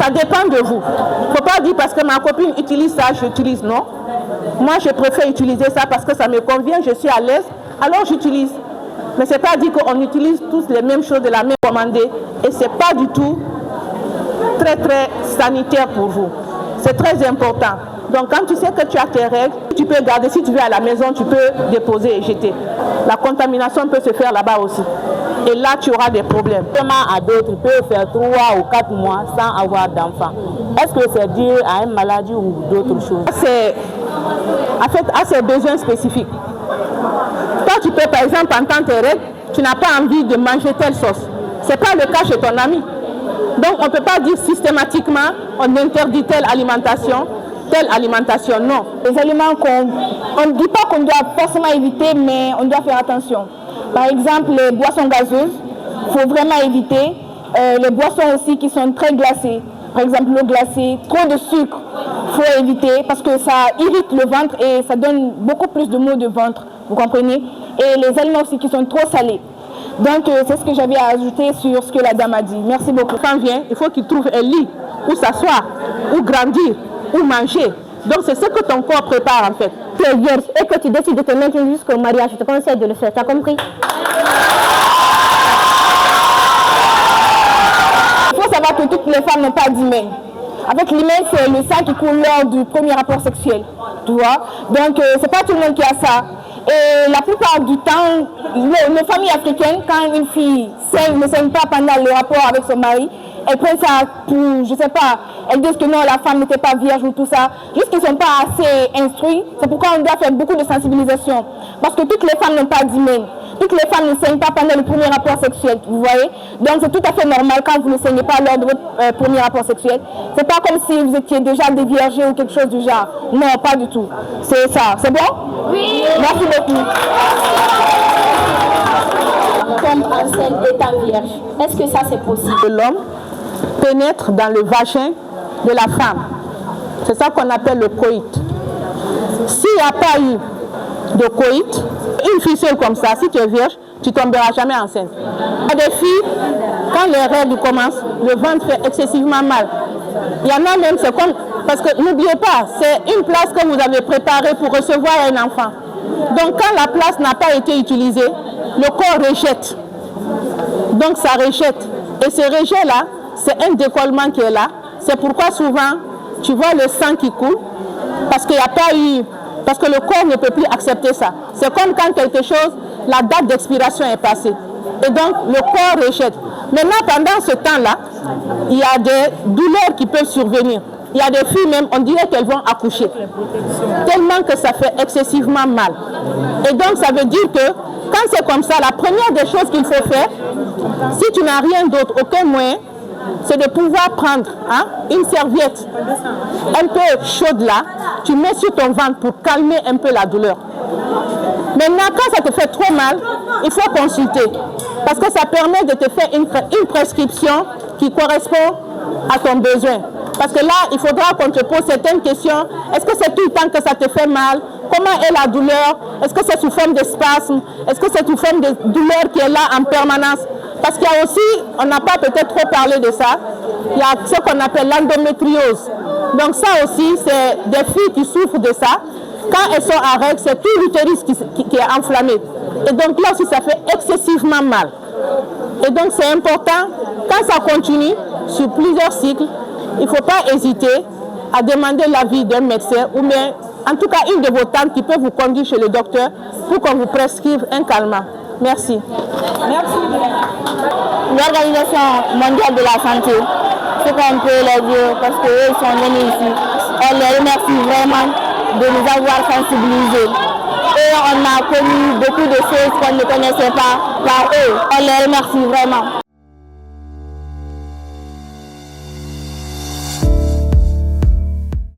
Ça dépend de vous. Il ne faut pas dire parce que ma copine utilise ça, j'utilise. Non. Moi, je préfère utiliser ça parce que ça me convient, je suis à l'aise, alors j'utilise. Mais ce n'est pas dit qu'on utilise tous les mêmes choses de la même commandée. Et ce n'est pas du tout très sanitaire pour vous. C'est très important. Donc quand tu sais que tu as tes règles, tu peux garder. Si tu veux à la maison, tu peux déposer et jeter. La contamination peut se faire là-bas aussi. Et là, tu auras des problèmes. À d'autres peuvent faire 3 ou 4 mois sans avoir d'enfant. Est-ce que c'est dû à une maladie ou d'autres choses? C'est en fait à ses besoins spécifiques. Toi, tu peux par exemple entendre tes règles, tu n'as pas envie de manger telle sauce. Ce n'est pas le cas chez ton ami. Donc on ne peut pas dire systématiquement on interdit telle alimentation, non. Les aliments on ne dit pas qu'on doit forcément éviter, mais on doit faire attention. Par exemple, les boissons gazeuses, il faut vraiment éviter. Les boissons aussi qui sont très glacées. Par exemple, l'eau glacée, trop de sucre, il faut éviter parce que ça irrite le ventre et ça donne beaucoup plus de maux de ventre, vous comprenez? Et les aliments aussi qui sont trop salés. Donc, c'est ce que j'avais à ajouter sur ce que la dame a dit. Merci beaucoup. Quand vient, il faut qu'il trouve un lit où s'asseoir, où grandir, où manger. Donc, c'est ce que ton corps prépare en fait. Tu es vierge et que tu décides de te maintenir jusqu'au mariage, je te conseille de le faire. Tu as compris? Il faut savoir que toutes les femmes n'ont pas d'hymen. Avec l'hymen, c'est le sang qui coule lors du premier rapport sexuel. Tu vois? Donc, c'est pas tout le monde qui a ça. Et la plupart du temps, nos familles africaines, quand une fille ne saigne pas pendant le rapport avec son mari, elles prennent ça pour, je sais pas, elles disent que non, la femme n'était pas vierge ou tout ça. Juste qu'ils ne sont pas assez instruits. C'est pourquoi on doit faire beaucoup de sensibilisation. Parce que toutes les femmes n'ont pas d'hymen. Toutes les femmes ne saignent pas pendant le premier rapport sexuel, vous voyez. Donc c'est tout à fait normal quand vous ne saignez pas lors de votre premier rapport sexuel. C'est pas comme si vous étiez déjà déviergé ou quelque chose du genre. Non, pas du tout. C'est ça. C'est bon? Oui. Merci beaucoup. Comme enceinte étant vierge, est-ce que ça c'est possible? L'homme pénètre dans le vagin de la femme. C'est ça qu'on appelle le coït. S'il n'y a pas eu de coït, une fissure comme ça, si tu es vierge, tu ne tomberas jamais enceinte. Il y a des filles, quand les règles commencent, le ventre fait excessivement mal. Il y en a même, c'est comme, parce que n'oubliez pas, c'est une place que vous avez préparée pour recevoir un enfant. Donc quand la place n'a pas été utilisée, le corps rejette. Donc ça rejette. Et ce rejet-là, c'est un décollement qui est là. C'est pourquoi souvent, tu vois le sang qui coule, parce qu'il n'y a pas eu... Parce que le corps ne peut plus accepter ça. C'est comme quand quelque chose, la date d'expiration est passée. Et donc, le corps rejette. Maintenant, pendant ce temps-là, il y a des douleurs qui peuvent survenir. Il y a des filles même, on dirait qu'elles vont accoucher. Tellement que ça fait excessivement mal. Et donc, ça veut dire que quand c'est comme ça, la première des choses qu'il faut faire, si tu n'as rien d'autre, aucun moyen, c'est de pouvoir prendre une serviette un peu chaude là, tu mets sur ton ventre pour calmer un peu la douleur. Maintenant, quand ça te fait trop mal, il faut consulter. Parce que ça permet de te faire une prescription qui correspond à ton besoin. Parce que là, il faudra qu'on te pose certaines questions. Est-ce que c'est tout le temps que ça te fait mal? Comment est la douleur? Est-ce que c'est sous forme de spasme? Est-ce que c'est sous forme de douleur qui est là en permanence? Parce qu'il y a aussi, on n'a pas peut-être trop parlé de ça, il y a ce qu'on appelle l'endométriose. Donc ça aussi, c'est des filles qui souffrent de ça. Quand elles sont à règle, c'est tout l'utérus qui est enflammé. Et donc là aussi, ça fait excessivement mal. Et donc c'est important, quand ça continue sur plusieurs cycles, il ne faut pas hésiter à demander l'avis d'un médecin ou bien, en tout cas, une de vos tantes qui peut vous conduire chez le docteur pour qu'on vous prescrive un calmant. Merci. Merci. L'Organisation mondiale de la santé, ce qu'on peut leur dire, parce qu'eux sont venus ici, on les remercie vraiment de nous avoir sensibilisés. Et on a connu beaucoup de choses qu'on ne connaissait pas par eux. On les remercie vraiment.